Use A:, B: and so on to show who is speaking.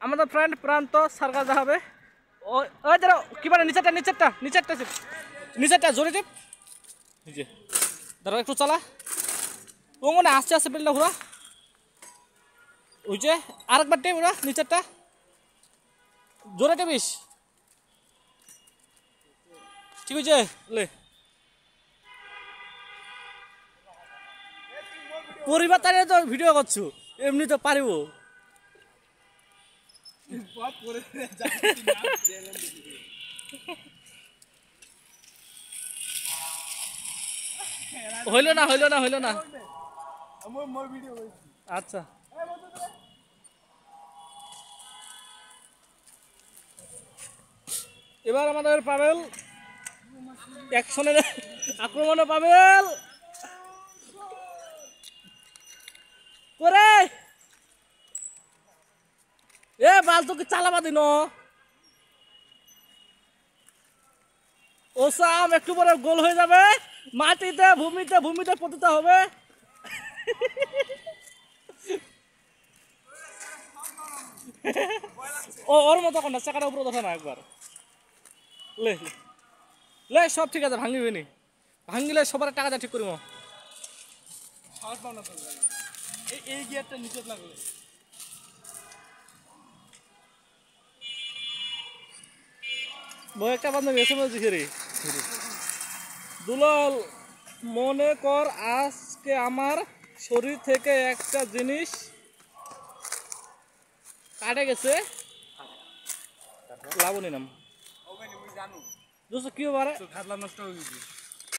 A: আমাদের ফ্রেন্ড প্রান্ত সার্কাস হবে ওই দাঁড়াও কি বলে নিচেরটা জোরে টিপ এই যে দাঁড়াও একটু চালা ও মনে আস্তে আস্তে পেলটা ঘোরা ওই যে আরেকবার টেপ ওরা নিচেরটা জোরে টেপিস ঠিক আছে লে পরিবার তারে তো ভিডিও করছো এমনি তো পারিব হইল না আচ্ছা এবার আমাদের পাবেল অ্যাকশনের আক্রমণে পাবেল করে এ বাল তোকে চালাবা দিন ও সাম একটু পরে গোল হয়ে যাবে মাটিতে ভূমিতে পতিত হবে ওর মতো কোনটা চাকাটা উপরে দেখা না একবার লে লে সব ঠিক আছে ভাঙিবি নি ভাঙিলে সবার টাকা যা ঠিক করিব এই গিয়ারটা নিচে লাগলে একটা বান্ধব এসে বলছি রে দুলাল মনে কর আজকে আমার শরীর থেকে একটা জিনিস কাটে গেছে লাবণী নাম কি বারে নষ্ট হয়ে গেছে